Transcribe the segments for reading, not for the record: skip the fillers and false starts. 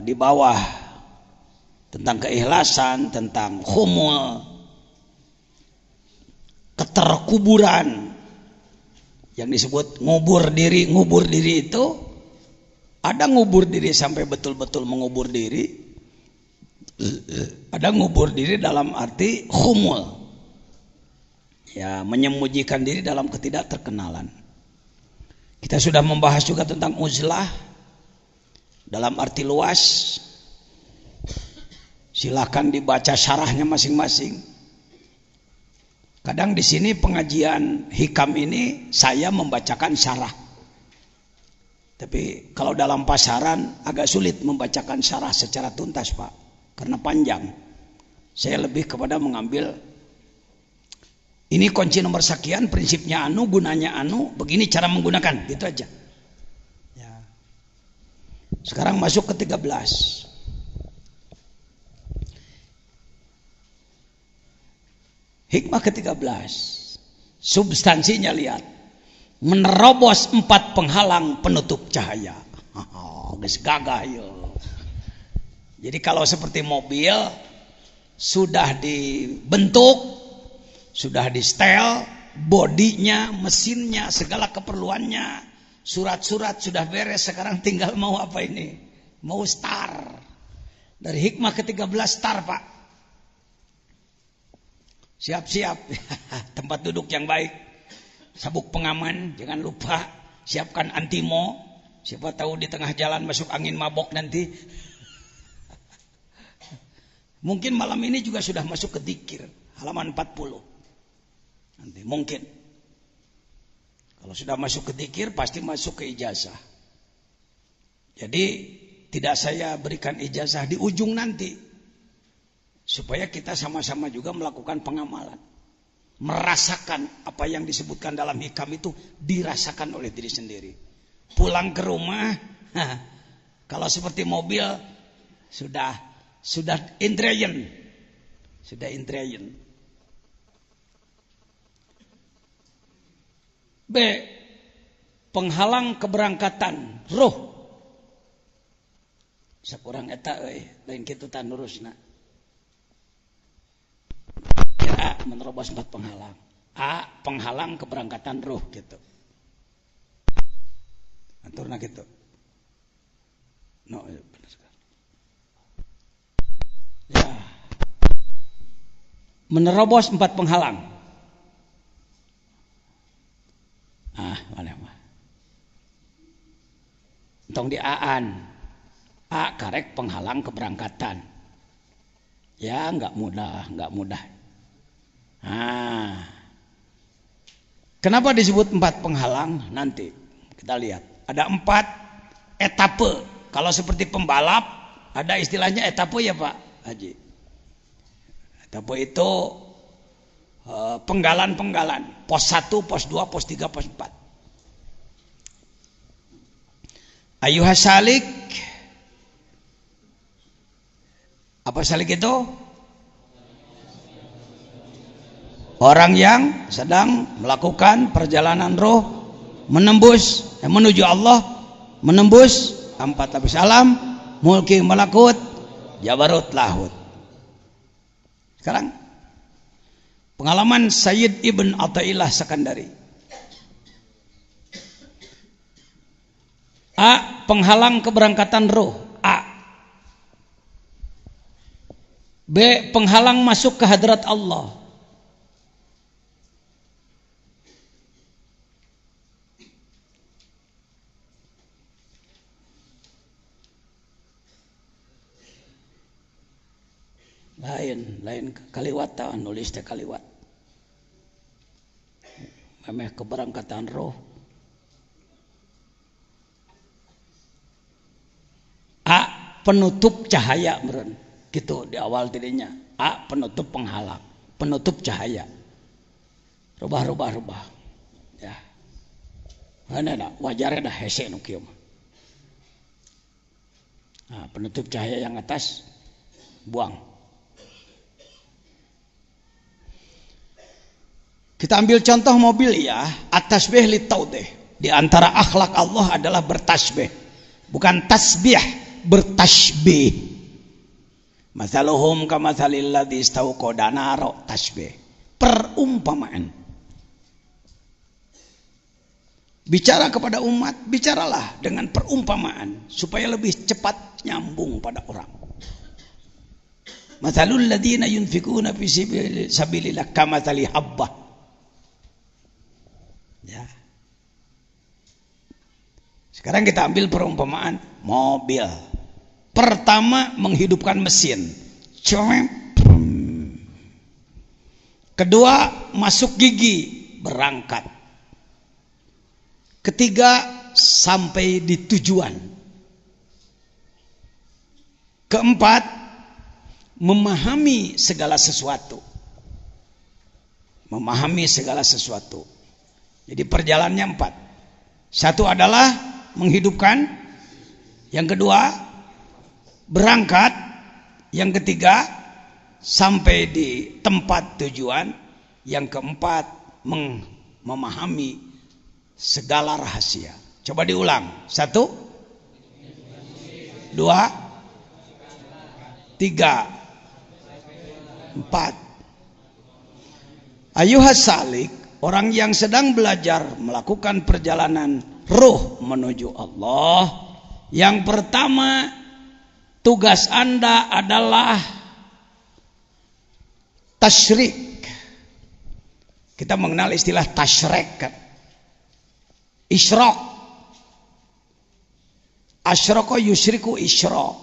di bawah tentang keikhlasan, tentang khumul, keterkuburan yang disebut ngubur diri. Ngubur diri itu ada ngubur diri sampai betul-betul mengubur diri, ada ngubur diri dalam arti khumul, ya, menyembunyikan diri dalam ketidakterkenalan. Kita sudah membahas juga tentang uzlah dalam arti luas. Silakan dibaca syarahnya masing-masing. Kadang di sini pengajian hikam ini saya membacakan syarah. Tapi kalau dalam pasaran agak sulit membacakan syarah secara tuntas, Pak, karena panjang. Saya lebih kepada mengambil ini kunci nomor sekian, prinsipnya anu, gunanya anu, begini cara menggunakan, gitu aja. Ya. Sekarang masuk ke 13. Hikmah ke-13, substansinya lihat, menerobos 4 penghalang penutup cahaya. Geus gagah yo. Jadi kalau seperti mobil sudah dibentuk, sudah di setel, bodinya, mesinnya, segala keperluannya, surat-surat sudah beres, sekarang tinggal mau apa ini? Mau start. Dari hikmah ke-13 start, Pak. Siap-siap tempat duduk yang baik, sabuk pengaman jangan lupa, siapkan antimo, siapa tahu di tengah jalan masuk angin mabok nanti. Mungkin malam ini juga sudah masuk ke dzikir halaman 40 nanti mungkin. Kalau sudah masuk ke dzikir pasti masuk ke ijazah. Jadi tidak saya berikan ijazah di ujung nanti, supaya kita sama-sama juga melakukan pengamalan, merasakan apa yang disebutkan dalam hikam itu dirasakan oleh diri sendiri. Pulang ke rumah, kalau seperti mobil sudah indrayan, B. Penghalang keberangkatan roh. Sakurang eta lain kitu tan lurusna. A. Menerobos 4 penghalang. A. Penghalang keberangkatan ruh gitu. Aturna gitu. No, ya benar sekali. Ya. Menerobos 4 penghalang. Mana mah. Tong di aan. A. Karek penghalang keberangkatan. Ya, enggak mudah. Kenapa disebut 4 penghalang? Nanti kita lihat. Ada 4 etape. Kalau seperti pembalap, ada istilahnya etape ya Pak Haji. Etape itu penggalan. Pos 1, pos 2, pos 3, pos 4. Ayuhas salik. Apa salik itu? Orang yang sedang melakukan perjalanan roh menuju Allah, menembus 4 lapis alam, mulki malakut, jabarut lahut. Sekarang pengalaman Sayyid Ibn Athaillah Sekandari. A. Penghalang keberangkatan roh. A. B. Penghalang masuk ke hadrat Allah. Lain kaliwat ta nulis teh kaliwat. Memeh keberangkatan roh. A. Penutup cahaya meureun. Gitu di awal tidinya. A. Penutup penghalang, penutup cahaya. Rubah. Ya. Mana wajarnya dah hese nu kieu mah. Penutup cahaya yang atas buang. Kita ambil contoh mobil ya, at-tasbih li taudih. Di antara akhlak Allah adalah bertasbih. Bukan tasbih, bertasbih. Mathaluhum kamathalil ladzi istauqada naro, tasbih. Perumpamaan. Bicara kepada umat, bicaralah dengan perumpamaan supaya lebih cepat nyambung pada orang. Mathalul ladzina yunfikuna fi sabilillah kamathali habbah. Ya. Sekarang kita ambil perumpamaan mobil. Pertama, menghidupkan mesin. Kedua, masuk gigi, berangkat. Ketiga, sampai di tujuan. Keempat, memahami segala sesuatu. Memahami segala sesuatu. Jadi perjalanannya 4. Satu adalah menghidupkan. Yang kedua, berangkat. Yang ketiga, sampai di tempat tujuan. Yang keempat, memahami segala rahasia. Coba diulang. 1, 2, 3, 4. Ayuhas salik, orang yang sedang belajar melakukan perjalanan ruh menuju Allah. Yang pertama, tugas Anda adalah tasyrik. Kita mengenal istilah tasyrik kan? Isyraq. Asyraka yusyriku isyraq.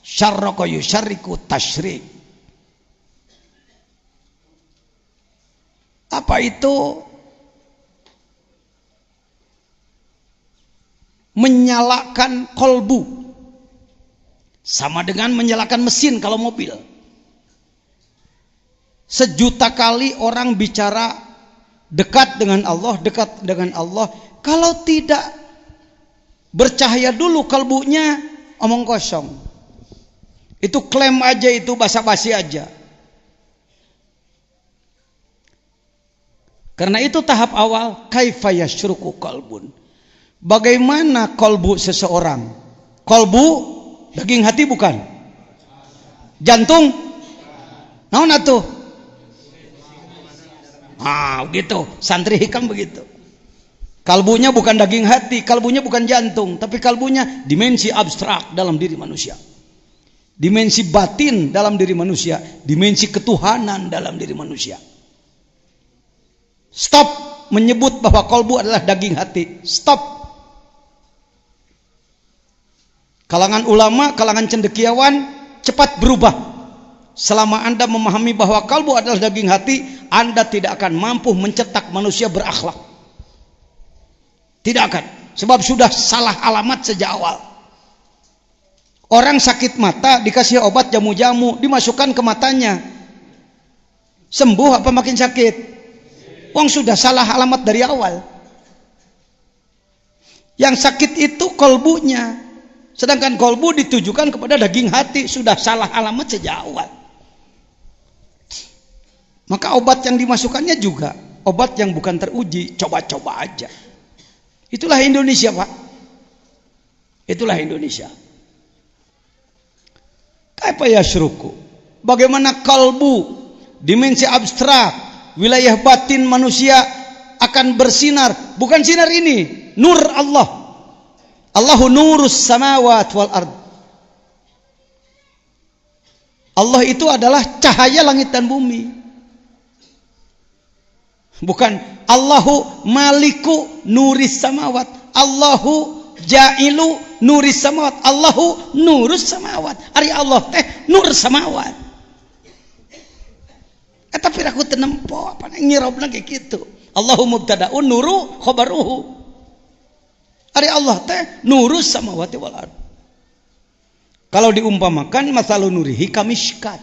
Syarraka yusyarriku tasyrik. Apa itu? Menyalakan kolbu. Sama dengan menyalakan mesin kalau mobil. Sejuta kali orang bicara dekat dengan Allah, dekat dengan Allah. Kalau tidak bercahaya dulu kalbunya, omong kosong. Itu klaim aja, itu basa-basi aja. Karena itu tahap awal, kaifa yashruku qalbun. Bagaimana kolbu seseorang? Kolbu, daging hati bukan? Jantung? Naon atuh? Begitu. Santri hikam begitu. Kalbunya bukan daging hati, kalbunya bukan jantung, tapi kalbunya dimensi abstrak dalam diri manusia. Dimensi batin dalam diri manusia, dimensi ketuhanan dalam diri manusia. Stop menyebut bahwa kolbu adalah daging hati. Stop. Kalangan ulama, kalangan cendekiawan cepat berubah. Selama Anda memahami bahwa kalbu adalah daging hati, Anda tidak akan mampu mencetak manusia berakhlak. Tidak akan. Sebab sudah salah alamat sejak awal. Orang sakit mata dikasih obat jamu-jamu, dimasukkan ke matanya. Sembuh apa makin sakit? Wong sudah salah alamat dari awal. Yang sakit itu kolbunya. Sedangkan kolbu ditujukan kepada daging hati. Sudah salah alamat sejak awal. Maka obat yang dimasukkannya juga obat yang bukan teruji. Coba-coba aja. Itulah Indonesia, Pak. Itulah Indonesia. Kaifa yashruku? Bagaimana kalbu, dimensi abstrak, wilayah batin manusia akan bersinar. Bukan sinar ini, nur Allah. Allahu nurus samawat wal ard. Allah itu adalah cahaya langit dan bumi. Bukan Allahu maliku nuris samawat. Allahu jailu nuris samawat. Allahu nurus samawat. Ari Allah teh nur samawat. Tapi aku tenempo apa ngirobna kayak gitu. Allahu mubtadaun nuru khabaruhu. Ari Allah teh nurus samawati wal ard. Kalau diumpamakan masalun nurihi kamishkat.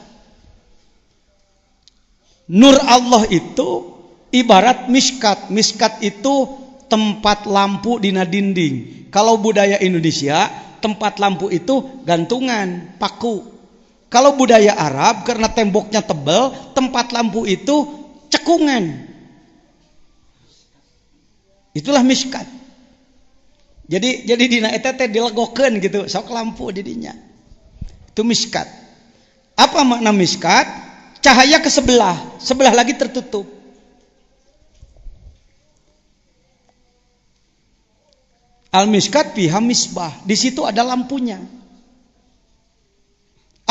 Nur Allah itu ibarat miskat. Miskat itu tempat lampu dina dinding. Kalau budaya Indonesia, tempat lampu itu gantungan, paku. Kalau budaya Arab, karena temboknya tebal, tempat lampu itu cekungan. Itulah miskat. Jadi dina eta teh dilegokeun gitu, sok lampu di dinya. Itu miskat. Apa makna miskat? Cahaya ke sebelah lagi tertutup. Al-miskat fiha misbah, di situ ada lampunya.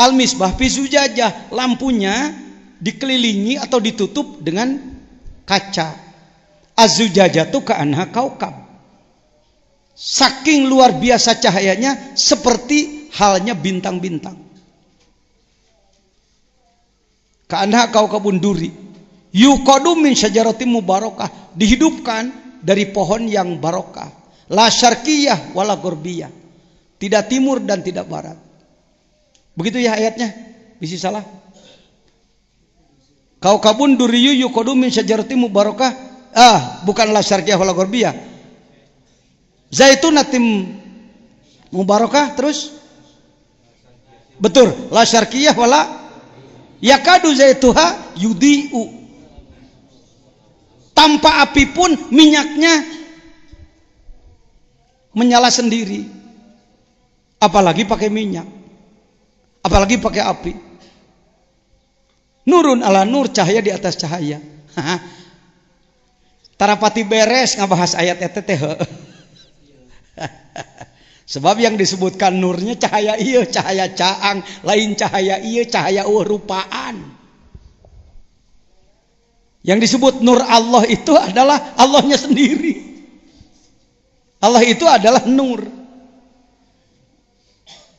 Al-misbah fi zujajah, lampunya dikelilingi atau ditutup dengan kaca. Az-zujajatu ka'anha kaukab. Saking luar biasa cahayanya seperti halnya bintang-bintang. Ka'anha kaukabun duri. Yuqadu min syajaratin mubarakah, dihidupkan dari pohon yang barokah. La syarqiyah wala gharbiyah. Tidak timur dan tidak barat. Begitu ya ayatnya? Bisa salah? Kaukabun duriyu yuqadu min syajaratin mubarakah. Bukan la syarqiyah wala gharbiyah. Zaitunatim mubarakah terus? Betul, la syarqiyah wala yakadu zaituha yudiu. Tanpa api pun minyaknya menyala sendiri. Apalagi pakai minyak, apalagi pakai api. Nurun ala nur, cahaya di atas cahaya. Tarapati beres ngabahas ayat eta teh. Sebab yang disebutkan nurnya cahaya ieu, cahaya caang, lain cahaya ieu, cahaya rupaan. Yang disebut nur Allah itu adalah Allahnya sendiri. Allah itu adalah nur.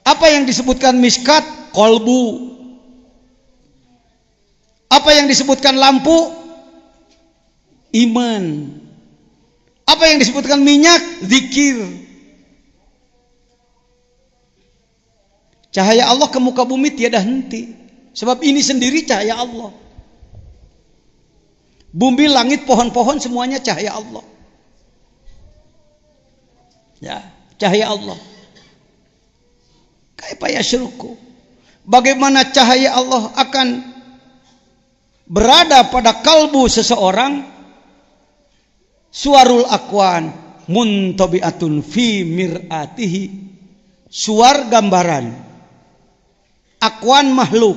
Apa yang disebutkan miskat? Kolbu. Apa yang disebutkan lampu? Iman. Apa yang disebutkan minyak? Zikir. Cahaya Allah ke muka bumi tiada henti. Sebab ini sendiri cahaya Allah. Bumi, langit, pohon-pohon semuanya cahaya Allah. Ya, cahaya Allah. Kaifa yasyruku? Bagaimana cahaya Allah akan berada pada kalbu seseorang? Suwarul akwan muntabi'atun fi mir'atihi. Suar gambaran. Akwan makhluk.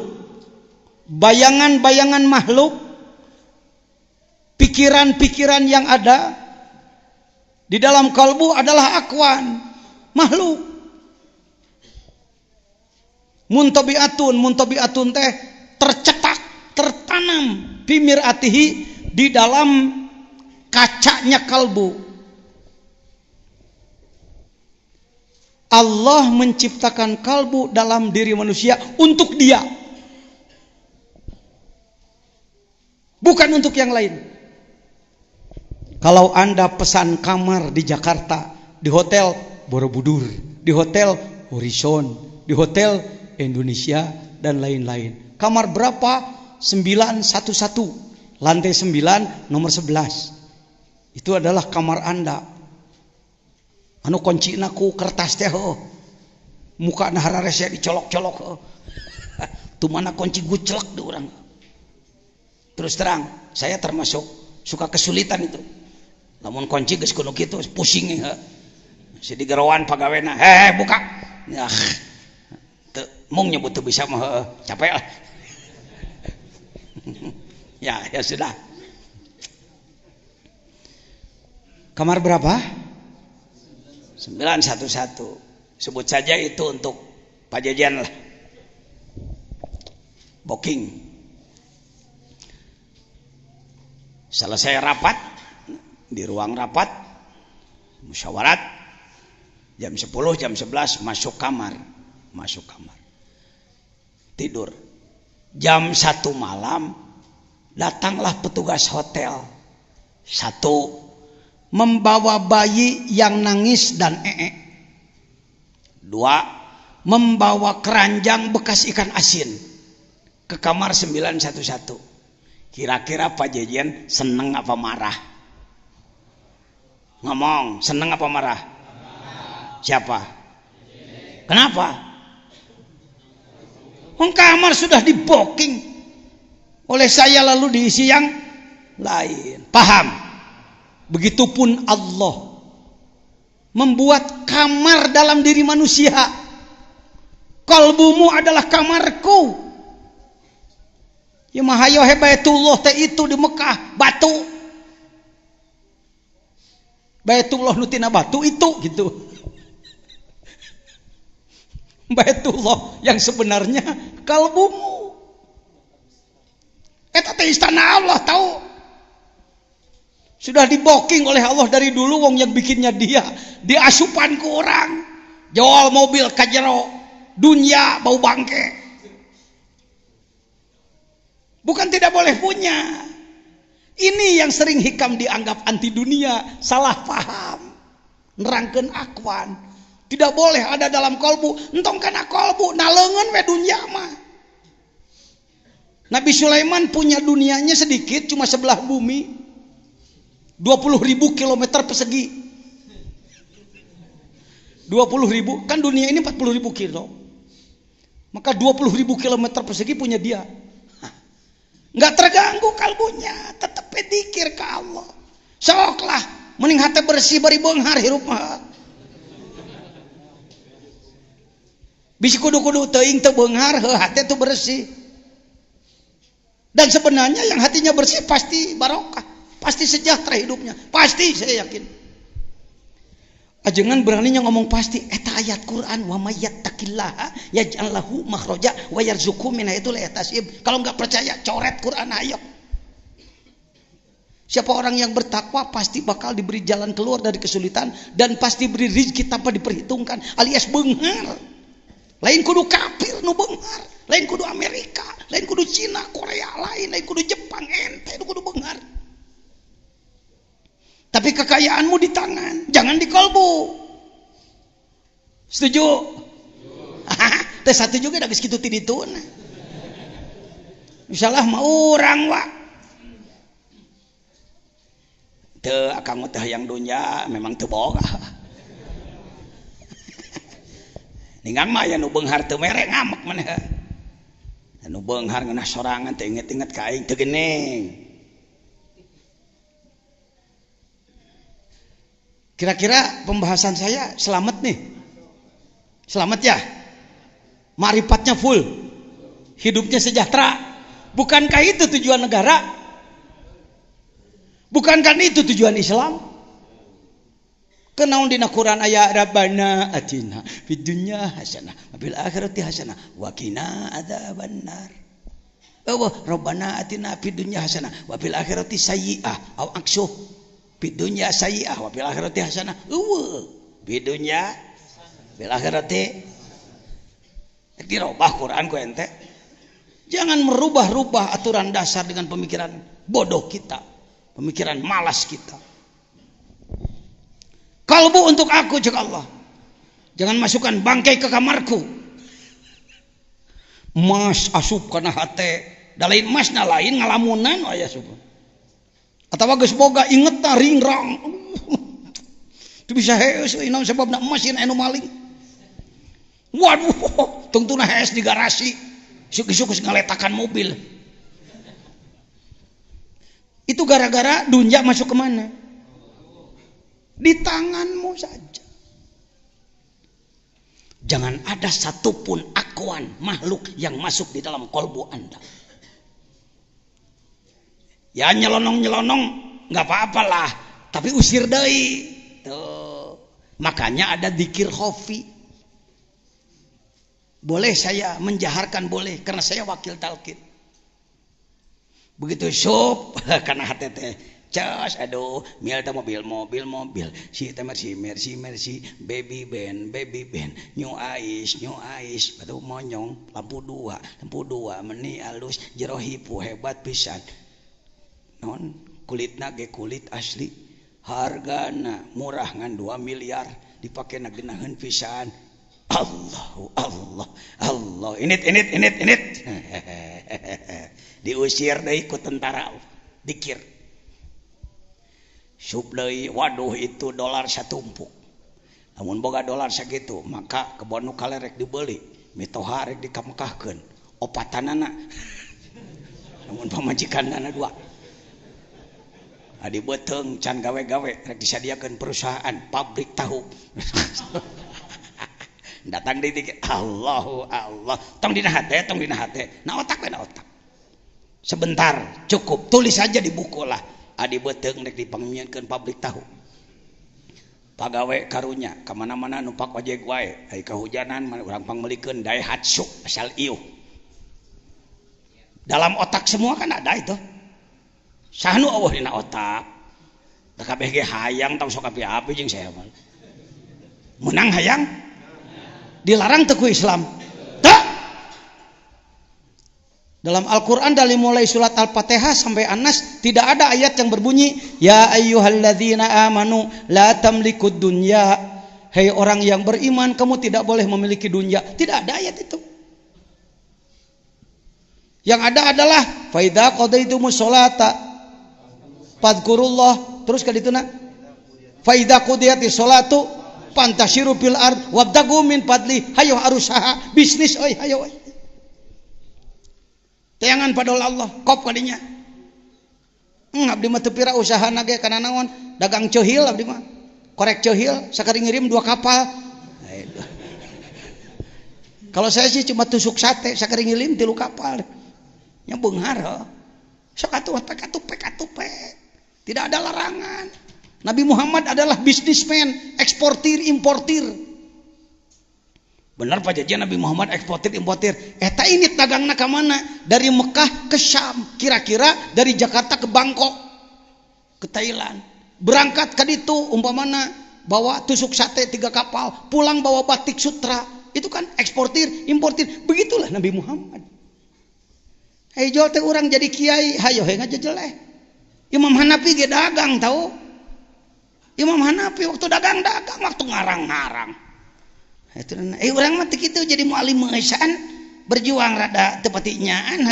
Bayangan-bayangan makhluk. Pikiran-pikiran yang ada di dalam kalbu adalah akwan, makhluk. Muntabi'atun teh tercetak, tertanam fi mir'atihi, di dalam kacanya kalbu. Allah menciptakan kalbu dalam diri manusia untuk dia, bukan untuk yang lain. Kalau Anda pesan kamar di Jakarta, di hotel Borobudur, di hotel Horizon, di hotel Indonesia dan lain-lain. Kamar berapa? 911, lantai 9, nomor 11. Itu adalah kamar Anda. Anu kuncina ku kertas teh, muka nahara rese dicolok-colok. Tu mana kunci guclek di orang. Terus terang, saya termasuk suka kesulitan itu. Lamun kunci geus kudu kitu pusing he. Si digerawan pagawena, buka. Ya. Teu mung nyebut teu bisa mah capek lah. Ya sudah. Kamar berapa? 911. Sebut saja itu untuk pajajan lah. Booking. Selesai rapat di ruang rapat musyawarat jam 10 jam 11 masuk kamar tidur. Jam 1 malam datanglah petugas hotel. 1 membawa bayi yang nangis dan 2 membawa keranjang bekas ikan asin ke kamar 911. Kira-kira Pak Jejen seneng apa marah? Ngomong, seneng apa marah? Siapa? Kenapa? Kamar sudah di booking oleh saya lalu diisi yang lain. Paham? Begitupun Allah. membuat kamar dalam diri manusia. Kalbumu adalah kamarku. Ya mahayo he Baitullah teh itu di Mekah batu. Baitullah nu tina batu itu gitu. Baitullah yang sebenarnya kalbumu. Eta teh istana Allah tahu. Sudah diboking oleh Allah dari dulu, wong yang bikinnya dia. Diasupan ke orang. Jual mobil kajero. Dunia bau bangke. Bukan tidak boleh punya. Ini yang sering hikam dianggap anti dunia. Salah paham. Nerangkeun akwan. Tidak boleh ada dalam kolbu. Entong kana kolbu. Nalengan we dunia mah. Nabi Sulaiman punya dunianya sedikit. Cuma sebelah bumi. 20.000 kilometer persegi. 20.000. Kan dunia ini 40.000 kilo. Maka 20.000 kilometer persegi punya dia. Nggak terganggu kalbunya, tetap dikir ke Allah. Soklah mending hati bersih bari beunghar hirup mah. Bisi kudu-kudu teuing teu beunghar, hati itu bersih. Dan sebenarnya yang hatinya bersih pasti barokah, pasti sejahtera hidupnya, pasti saya yakin. Ajengan beraninya ngomong pasti. Eta ayat Quran, wa may yattaqillaha yaj'al lahu makhraja wa yarzuqhu min haitsu la yahtasib. Kalau enggak percaya coret Quran ayo. Siapa orang yang bertakwa pasti bakal diberi jalan keluar dari kesulitan dan pasti beri rezeki tanpa diperhitungkan, alias beunghar. Lain kudu kafir nu beunghar, lain kudu Amerika, lain kudu Cina, Korea, lain kudu Jepang, ente kudu beunghar. Tapi kekayaanmu di tangan, jangan di kolbu. Setuju? Teh satu juga dah geus kitu ti dituna. Insyaallah mah urang wa. Teu akang teh hayang dunya memang teu boga. Ningan mah aya nu beunghar teu mere ngamek maneh. Anu beunghar ngeunah sorangan teh inget-inget ka aing teu geuning. Kira-kira pembahasan saya selamat nih. Selamat ya. Ma'rifatnya full. Hidupnya sejahtera. Bukankah itu tujuan negara? Bukankah itu tujuan Islam? Kenaun dina Quran aya Rabbana atina fid dunya hasanah wa fil akhirati hasanah wa qina adzabannar. Rabbana atina fid dunya hasanah wa fil akhirati sayyi'ah aw aksuh. Bidunya sayyi'ah wa fil akhirati hasanah. Bidunya fil akhirati. Dirubah Quran ku ente. Jangan merubah-rubah aturan dasar dengan pemikiran bodoh kita, pemikiran malas kita. Kalbu untuk aku cek Allah. Jangan masukkan bangkai ke kamarku. Mas asup kana hate. Da lain masna lain ngalamunan aya asup. Atawa geus boga inget ta ringrang. Teu bisa heus euy naon sababna emas yen anu maling. Waduh, tungtuna hees di garasi. Sukus ngaletakan mobil. Itu gara-gara dunya masuk ke mana? Di tanganmu saja. Jangan ada satupun akuan makhluk yang masuk di dalam kolbu Anda. Ya nyelonong-nyelonong nggak apa-apalah, tapi usir deui. Tuh. Makanya ada dzikir khafi. Boleh saya menjaharkan boleh karena saya wakil talqin. Begitu sup karena hati teh cas aduh mial teh mobil si teh mercy baby band new ice batu monyong lampu dua meni alus jero hipu hebat pisan. Non kulitna ge kulit asli hargana murah ngan 2 miliar dipake nagenaheun pisan. Allah init diusir deui ku tentara dikir sup deui. Waduh itu dolar satumpuk. Lamun boga dolar sakitu maka kebon nu kalerek dibeli mitoha rek dikamekahkeun opatanana lamun pamajikanana dua adi beteng can gawe-gawe rek disadiakeun perusahaan pabrik tahu. Datang di dikit Allahu Allah tong dina hate na otak sebentar cukup tulis saja di buku lah adi beteng rek dipangmieunkeun pabrik tahu pagawe karunya kamana-mana numpak ojek wae ai kahujanan urang pangmelikeun Daihatsu asal ieuh dalam otak semua kan ada itu sahnu eueuh dina otak da kabeh ge hayang tong sok api-api jeung saya mah menang hayang dilarang teu ku Islam tak dalam Al-Quran dari mulai surat Al-Fatihah sampai An-Nas tidak ada ayat yang berbunyi ya ayyuhalladzina amanu la tamlikud dunya hei orang yang beriman kamu tidak boleh memiliki dunia tidak ada ayat itu yang ada adalah fa idza qadaitumus sholata fadhkurullah terus ka dituna fa idza qudiyatis sholatu pantasyiru fil ard wabtagu min fadli hayo arusaha bisnis euy hayo tayangan padol Allah kop kadinya abdi mah teu pira usahana ge kana naon dagang ceuhil abdi mah korek ceuhil sakari ngirim 2 kapal kalau saya sih cuma tusuk sate sakari ngirim 3 kapal nya beunghar sok atuh pek tidak ada larangan Nabi Muhammad adalah bisnismen eksportir importir benar Pak Jajan Nabi Muhammad eksportir importir eta ini dagangna ka mana dari Mekah ke Syam kira-kira dari Jakarta ke Bangkok ke Thailand berangkat ka ditu umpamana bawa tusuk sate 3 kapal pulang bawa batik sutra itu kan eksportir importir begitulah Nabi Muhammad hei jol teh urang jadi kiai hayo he ngajejeleh Imam Hanafi ge dagang tahu Imam Hanafi waktu dagang waktu ngarang-ngarang orang mah kitu jadi mualim meusan berjuang rada teu pati nyaan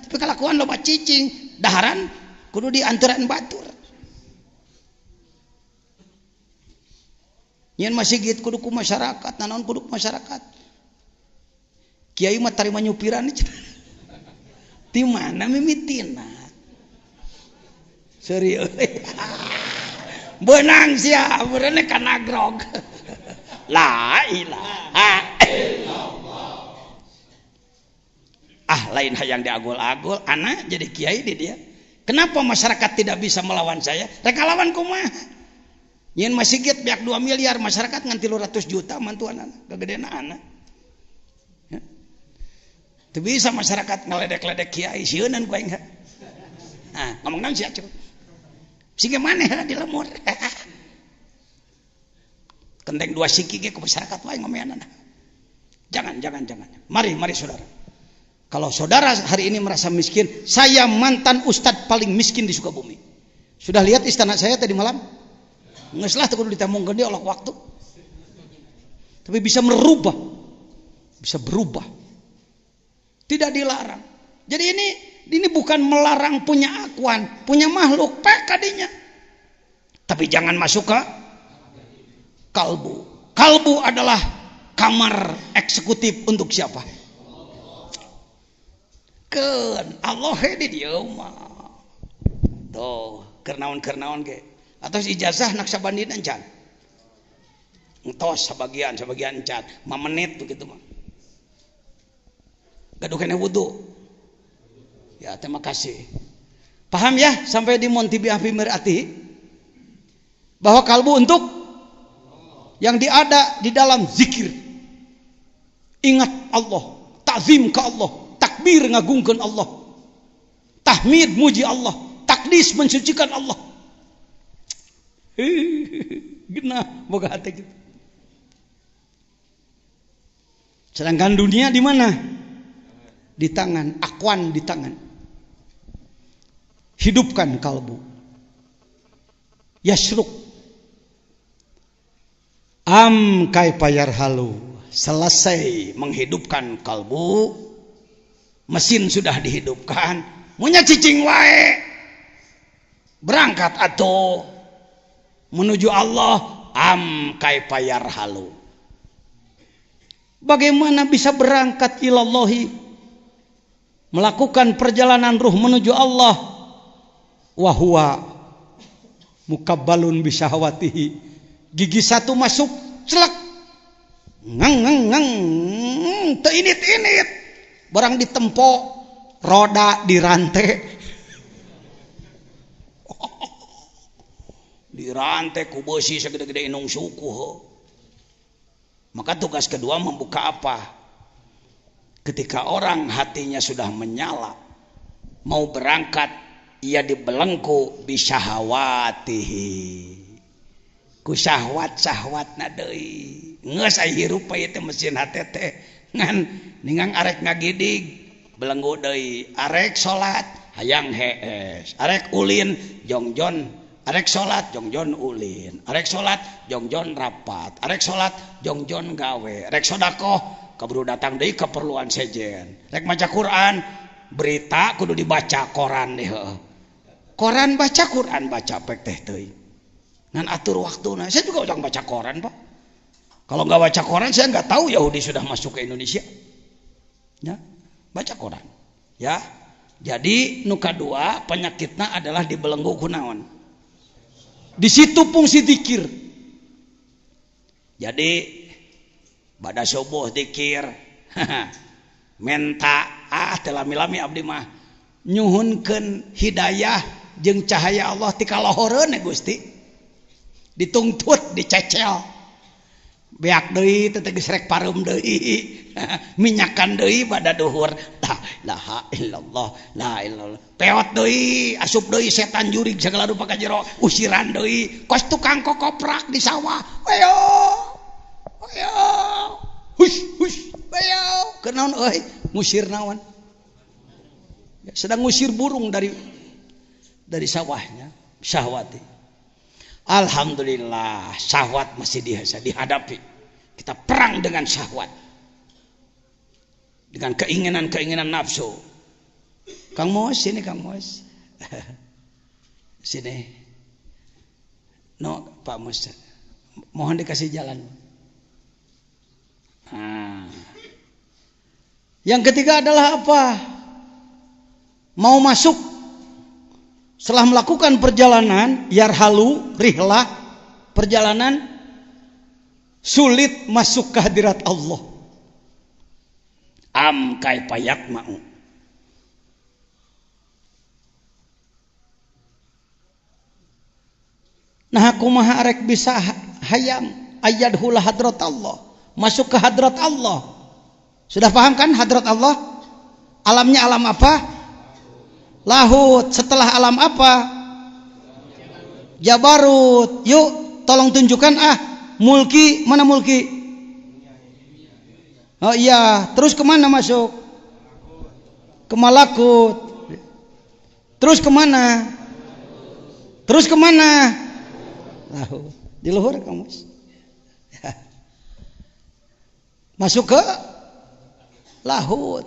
tapi kalakuan loba cicing daharan kudu dianturan batur nyen masjid kudu ku masyarakat nanaon kudu ku masyarakat kiai mah tarima nyupiran di mana mimitina serius benang sia beureunh kana grog la ilaha illallah lain hayang diagul-agul anak jadi kiai di dia kenapa masyarakat tidak bisa melawan saya reka lawan kumaha nyen masjid biak 2 miliar masyarakat ngan 300 juta mantuan anak kegedean anak ya. Teu bisa masyarakat ngaledek-ledek kiai sieunan ku aing ngomong naon sia cuy sehingga maneh di lemur kendeng 2 siki ge ke masyarakat wae ngomeanana jangan mari saudara kalau saudara hari ini merasa miskin saya mantan ustadz paling miskin di Sukabumi sudah lihat istana saya tadi malam geus lah teu kudu ditamungkeun deui oleh waktu tapi bisa berubah tidak dilarang jadi ini bukan melarang punya akuan punya makhluk pek kadinya tapi jangan masuk ke kalbu adalah kamar eksekutif untuk siapa keun Allah di dieu mah tuh keur naon ge atos ijazah nak sabandina encan entos sebagian encan 5 menit begitu mah gaduh kene wudu ya terima kasih paham ya sampai di Montibi Afi Mirati bahwa kalbu untuk yang diada di dalam zikir ingat Allah takzim ke Allah takbir ngagungkeun Allah tahmid muji Allah takdis mensucikan Allah genah boga hate gitu sedangkan dunia di mana di tangan akwan di tangan hidupkan kalbu yasruk kaifa yarhalu selesai menghidupkan kalbu mesin sudah dihidupkan munya cicing wae berangkat atau menuju Allah kaifa yarhalu bagaimana bisa berangkat ilallahi melakukan perjalanan ruh menuju Allah wahwa Mukabbalun bisyahwatihi. Gigi satu masuk, celak. Ngang. Teu init-init. Barang ditempo, roda dirantai. Dirantai ku besi segede-gede inung suku. Maka tugas kedua membuka apa? Ketika orang hatinya sudah menyala, mau berangkat, ia dibelenggu bisyahawatihi. Ku syahwat-syahwatna deui. Geus aya hirup ieu teh mesin hate teh. Ngan ningang arek ngagidig, belenggu deui. Arek salat, hayang hees. Arek ulin, jongjon. Arek salat, jongjon ulin. Arek salat, jongjon rapat. Arek salat, jongjon gawe. Arek sedekah, kaburu datang deui keperluan sejen. Rek maca Quran, berita kudu dibaca koran deh. Koran baca, Quran baca pek teh teuing. Ngan atur waktuna. Saya juga udah baca koran, Pak. Kalau nggak baca koran, saya nggak tahu Yahudi sudah masuk ke Indonesia. Ya, baca koran. Ya, jadi nuka dua penyakitnya adalah dibelenggu kunaon. Di situ fungsi zikir. Jadi pada subuh zikir, menta telah milami abdi mah nyuhunkeun hidayah jeung cahaya Allah ti kalohoreun Gusti. Ditungtut, dicecel. Beak deui teh geus rek pareum deui. Minyakan deui pada duhur. La ilaha illallah, la ilallah. Peot deui, asup deui setan jurig segala rupa ka jero, usiran deui. Kos tukang kokoprak di sawah. Ayo. Hush, ayo. Kenaon euy? Ngusir naon? Ya, sedang ngusir burung dari sawahnya, syahwati. Alhamdulillah, syahwat masih bisa dihadapi. Kita perang dengan syahwat, dengan keinginan nafsu. Kang Mos, sini Kang Mos. Sini. No, Pak Mos. Mohon dikasih jalan. Yang ketiga adalah apa? Mau masuk setelah melakukan perjalanan yarhalu rihlah perjalanan sulit masuk ke hadirat Allah. Kaifa yakma'u. Nah kumaha arek bisa hayang ayyadhul hadrat Allah, masuk ke hadrat Allah. Sudah paham kan hadrat Allah? Alamnya alam apa? Lahut. Setelah alam apa? Jabarut. Yuk tolong tunjukkan mulki. Mana mulki? Oh iya. Terus kemana masuk? Ke malakut. Terus kemana? Terus kemana? Lahut. Di luhur kamu. Masuk ke lahut.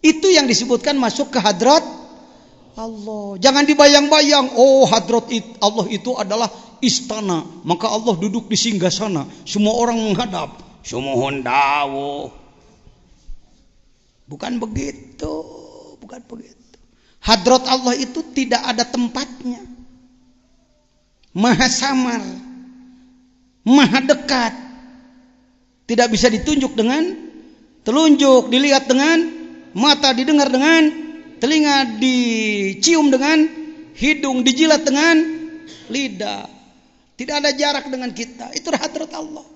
Itu yang disebutkan masuk ke hadrat Allah. Jangan dibayang-bayang, hadrat Allah itu adalah istana, maka Allah duduk di singgasana, semua orang menghadap. Sumuhun dawuh. Bukan begitu. Hadrat Allah itu tidak ada tempatnya. Maha samar, maha dekat. Tidak bisa ditunjuk dengan telunjuk, dilihat dengan mata, didengar dengan telinga, dicium dengan hidung, dijilat dengan lidah. Tidak ada jarak dengan kita. Itu hadrat Allah.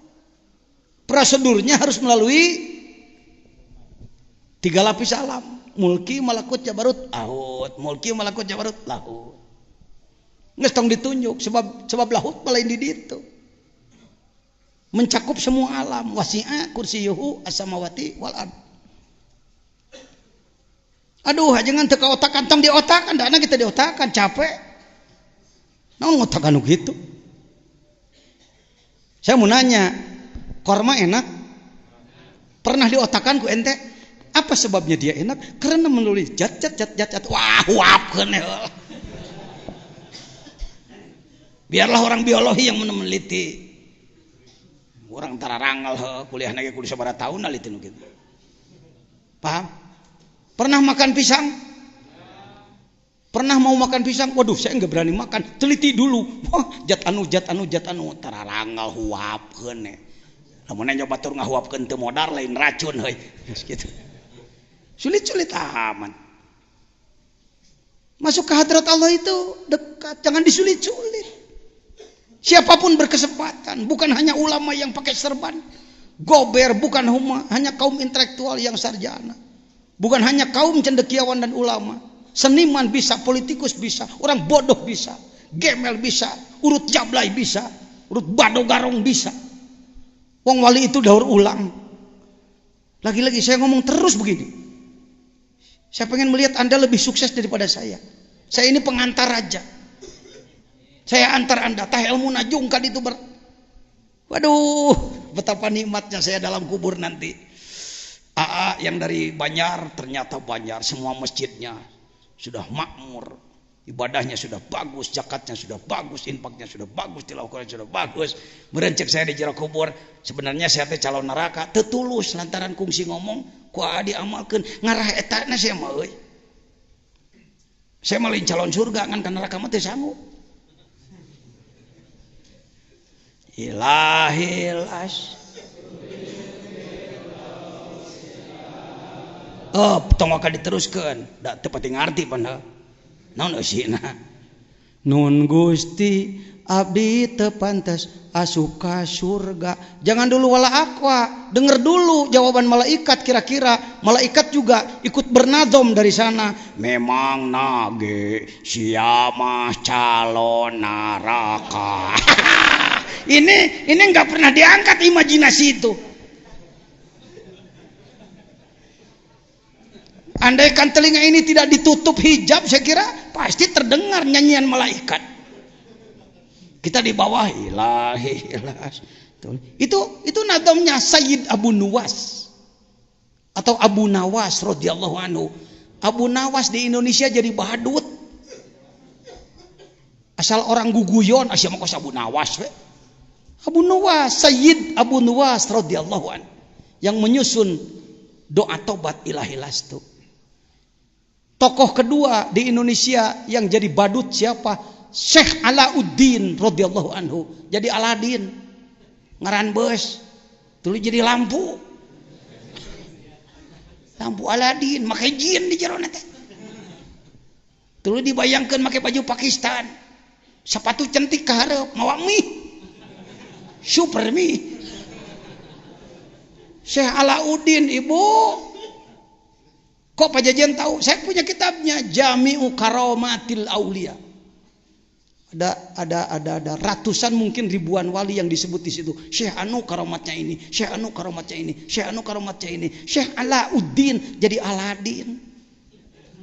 Prosedurnya harus melalui 3 lapis alam. Mulki, malakut, jabarut, lahut. Mulki, malakut, jabarut, lahut. Nges tong ditunjuk sebab lahut lain di ditu. Mencakup semua alam. Wasi'a kursiyuhu as-samawati wal ard. Aduh, jangan teka otakan, tong diotakan, dana kita diotakan, capek. Naon ngotakan gitu? Saya mau nanya, korma enak? Pernah diotakan ku ente? Apa sebabnya dia enak? Karena menulis jat. Wah, wapkeun. Biarlah orang biologi yang meneliti. Orang tararanggal kuliah lagi kuliah sabaraha tahun naliti nu kitu. Paham? Pernah makan pisang? Pernah mau makan pisang, waduh saya nggak berani makan, teliti dulu. Wah, jat anu, tararanggal huapkeun. Lamun nyoba tur ngahuapkeun teu modar lain racun heuy. Gitu. Sulit-sulit aman. Masuk ke hadrat Allah itu dekat, jangan disulit-sulit. Siapapun berkesempatan, bukan hanya ulama yang pakai serban. Gober bukan hanya kaum intelektual yang sarjana. Bukan hanya kaum cendekiawan dan ulama. Seniman bisa, politikus bisa, orang bodoh bisa, gemel bisa, urut jablay bisa, urut badogarong bisa. Wong wali itu daur ulang. Lagi-lagi saya ngomong terus begini. Saya pengen melihat Anda lebih sukses daripada saya. Saya ini pengantar aja. Saya antar Anda. Tah ilmu najungkan itu Waduh, betapa nikmatnya saya dalam kubur nanti. AA yang dari Banjar, ternyata Banjar semua masjidnya sudah makmur, ibadahnya sudah bagus, zakatnya sudah bagus, infaknya sudah bagus, tilawah sudah bagus. Merencek saya di jero kubur, sebenarnya saya teh calon neraka, teu tulus lantaran kungsi ngomong, ku diamalkeun ngarah etana saya mah euy. Saya mah lain calon surga ngan ka neraka mah teu sanggup. Ilahilas. Tong akan diteruskan. Da teu pati ngarti pan. Naon eusina? Nun Gusti abdi teu pantes asup ka surga. Jangan dulu wala aqwa, denger dulu jawaban malaikat, kira-kira malaikat juga ikut bernazom dari sana. Memang nage siapa calon neraka. Ini enggak pernah diangkat imajinasi itu. Andaikan telinga ini tidak ditutup hijab, saya kira pasti terdengar nyanyian malaikat. Kita di bawah ilahilas. Itu nadamnya Sayyid Abu Nuwas atau Abu Nawas radhiyallahu anhu. Abu Nawas di Indonesia jadi badut. Asal orang guguyon, asal mah Abu Nawas we. Abu Nuwas, Sayyid Abu Nuwas radhiyallahu anhu yang menyusun doa tobat ilahilas itu. Tokoh kedua di Indonesia yang jadi badut siapa? Syekh Alauddin radhiyallahu anhu. Jadi Aladin. Ngaran beus. Tuluy jadi lampu. Lampu Aladin, make jin di jero teh. Tuluy dibayangkeun make baju Pakistan. Sepatu cantik ka hareup, mawa mie. Super mie. Syekh Alauddin, Ibu. Kok Pak Jajan tahu? Saya punya kitabnya Jami'u Karomatil Aulia. Ada ratusan mungkin ribuan wali yang disebut di situ. Syekh anu karomatnya ini, Syekh anu karomatnya ini, Syekh anu karomatnya ini. Syekh Alauddin jadi Aladin.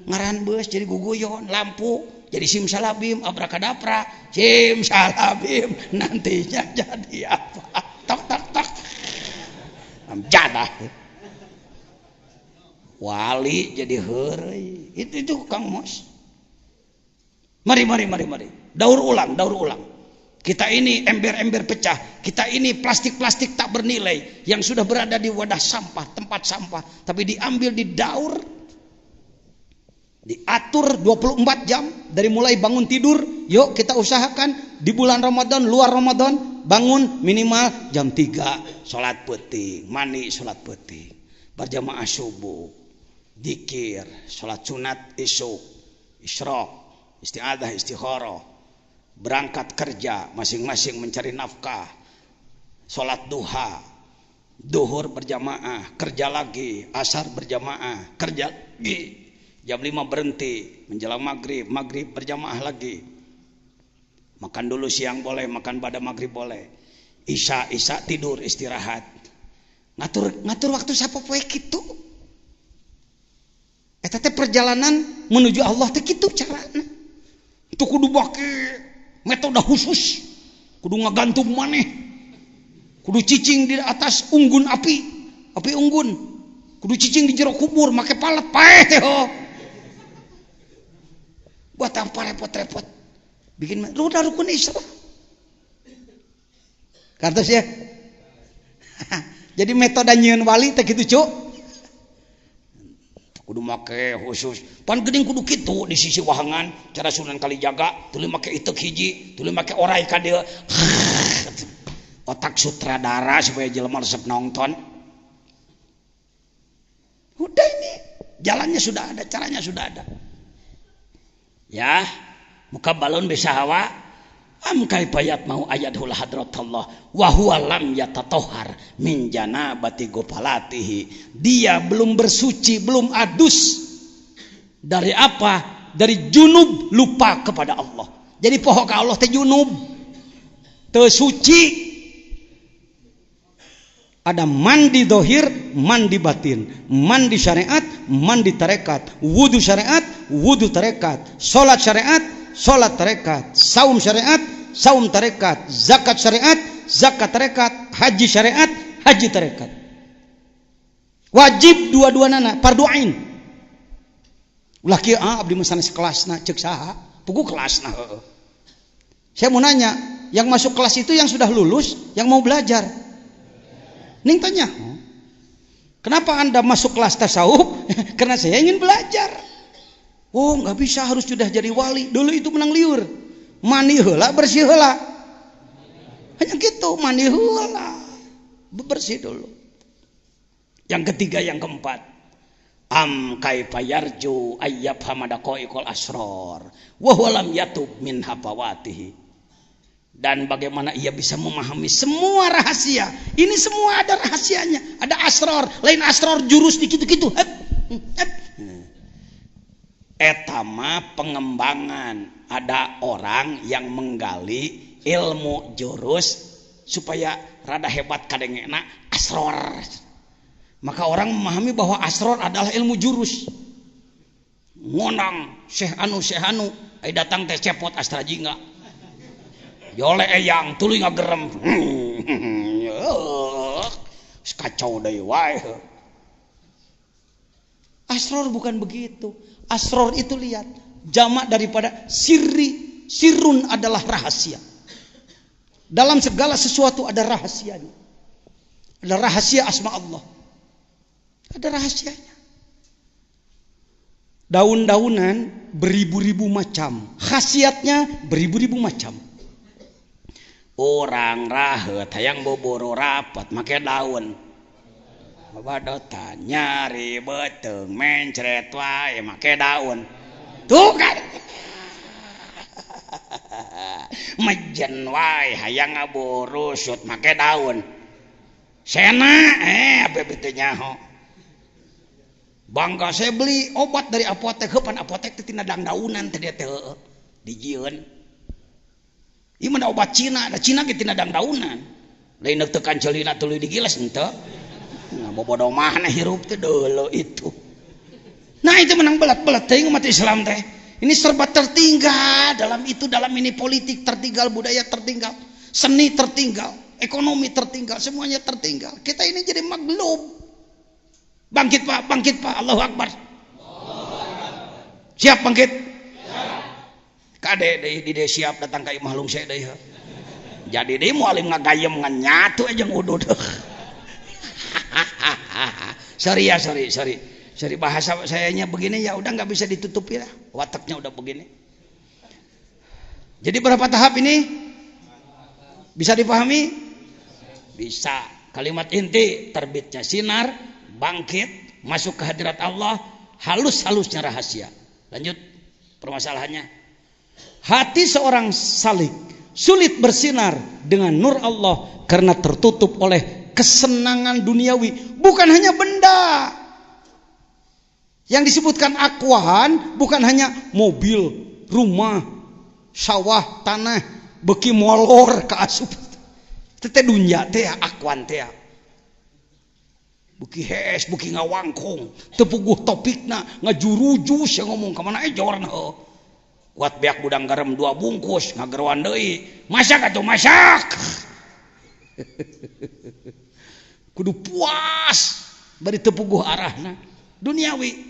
Ngaran beus jadi guguyon, lampu jadi simsalabim, abrakadabra, simsalabim nantinya jadi apa? Tak tak tak. Jadah. Wali jadi heureuy. Itu Kang Mos. Mari. Daur ulang. Kita ini ember-ember pecah. Kita ini plastik-plastik tak bernilai yang sudah berada di wadah sampah, tempat sampah, tapi diambil, didaur, diatur 24 jam dari mulai bangun tidur. Yuk kita usahakan di bulan Ramadan, luar Ramadan, bangun minimal jam 3 salat peuting, mandi salat peuting, berjamaah subuh, zikir, salat sunat isuk, isyraq, isti'adzah, istikharah, berangkat kerja, masing-masing mencari nafkah, salat duha, duhur berjamaah, kerja lagi, asar berjamaah, kerja lagi, jam 5 berhenti, menjelang maghrib berjamaah lagi, makan dulu siang boleh, makan pada maghrib boleh, isya tidur istirahat, ngatur waktu sapopoe kitu. Eta teh perjalanan menuju Allah teh kitu carana. Itu kudu make metode khusus. Kudu ngagantung maneh. Kudu cicing di atas unggun api unggun. Kudu cicing di jero kubur make palet paeh teh. Buat apa repot-repot? Bikin udah rukun Islam. Kartos ya. Jadi metode nyieun wali teh kitu, Cuk. kudu make khusus pan geuning kudu kitu di sisi wahangan cara Sunan Kalijaga tuluy make itek hiji tuluy make orai ka dieu otak sutradara supaya jelema resep nonton udah ini jalannya sudah ada caranya sudah ada ya muka balon bisa hawa am kaifayat mau ayat hul hadratullah wa huwa lam yatatohar min janabati gopalatihi dia belum bersuci belum adus dari apa dari junub lupa kepada Allah jadi poho ka Allah teh junub teu suci ada mandi dohir mandi batin mandi syariat mandi tarekat wudu syariat wudu tarekat salat syariat salat tarekat saum syariat saum tarekat zakat syariat zakat tarekat haji syariat haji tarekat wajib dua-duana fardu ain ulah kieu abdi mah sanes kelasna ceuk saha pugu kelasna saya mau nanya yang masuk kelas itu yang sudah lulus yang mau belajar ning tanya kenapa anda masuk kelas tasawuf karena saya ingin belajar. Oh nggak bisa harus sudah jadi wali dulu itu menang liur mani heula bersih heula hanya gitu mani heula bersih dulu. Yang ketiga yang keempat am kaifa yarju ayyab hamadaqaiqul asrar wa huwa lam yatub min hafawatihi dan bagaimana ia bisa memahami semua rahasia ini semua ada rahasianya ada asrar lain asrar jurus dikitu-kitu etama pengembangan ada orang yang menggali ilmu jurus supaya rada hebat kadengena asrar maka orang memahami bahwa asrar adalah ilmu jurus ngonang syekh anu ai datang teh cepot astra jingga yole eyang tuluy ngagerem kacau deui wae asrar bukan begitu. Asror itu lihat jamak daripada sirun adalah rahasia. Dalam segala sesuatu ada rahasianya. Ada rahasia asma Allah. Ada rahasianya. Daun-daunan beribu-ribu macam. Khasiatnya beribu-ribu macam. Orang rahet hayang boboro rapat make daun. Badotan nyari beteng mencret wae make daun tuh kan mejen wae hayang ngaborosot make daun sena apa bete nyaho bangga saya beli obat dari apotek heupan apotek teh tina dang-daunan teh teh dijieun ieu mah obat Cina da Cina ge tina dang-daunan lain teu kancelina tuluy digiles henteu nah bobodo mah hirup teh dulu itu nah itu menang belat-belat teuing umat Islam teh ini serba tertinggal dalam ini politik tertinggal budaya tertinggal seni tertinggal ekonomi tertinggal semuanya tertinggal kita ini jadi maglub bangkit pak Allahu Akbar siap bangkit kade di siap datang ka imah lungseh deui jadi deui mualim ngagayem ngan nyatu aja ngudud sorry bahasa sayanya begini ya udah nggak bisa ditutupi lah wataknya udah begini jadi berapa tahap ini bisa dipahami bisa kalimat inti terbitnya sinar bangkit masuk ke hadirat Allah halus-halusnya rahasia lanjut permasalahannya hati seorang salik sulit bersinar dengan nur Allah karena tertutup oleh kesenangan duniawi bukan hanya benda yang disebutkan akwan bukan hanya mobil rumah sawah tanah beki molor ke asup teh dunya teh akwan teh beki hees beki ngawangkong tepuguh topikna ngajurujus yang ngomong kemana jorna kuat beak budang garam 2 bungkus ngagerwan deui masak atuh masak kudu puas bari tepuguh arahna duniawi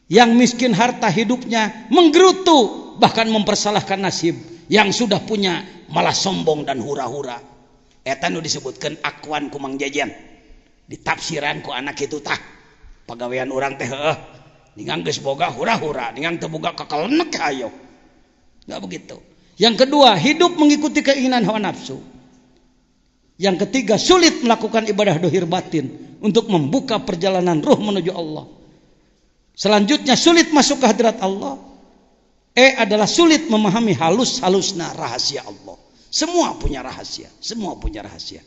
yang miskin harta hidupnya menggerutu bahkan mempersalahkan nasib yang sudah punya malah sombong dan hura-hura eta nu disebutkeun akwan ku Mang Jejen ditafsiran ku anak kitu tah pagawean urang teh Ningang geus boga hura-hura, ningang teu boga kakalenek ayo. Enggak begitu. Yang kedua, hidup mengikuti keinginan hawa nafsu. Yang ketiga, sulit melakukan ibadah dohir batin untuk membuka perjalanan ruh menuju Allah. Selanjutnya, sulit masuk ke hadirat Allah. Adalah sulit memahami halus-halusna rahasia Allah. Semua punya rahasia, semua punya rahasia.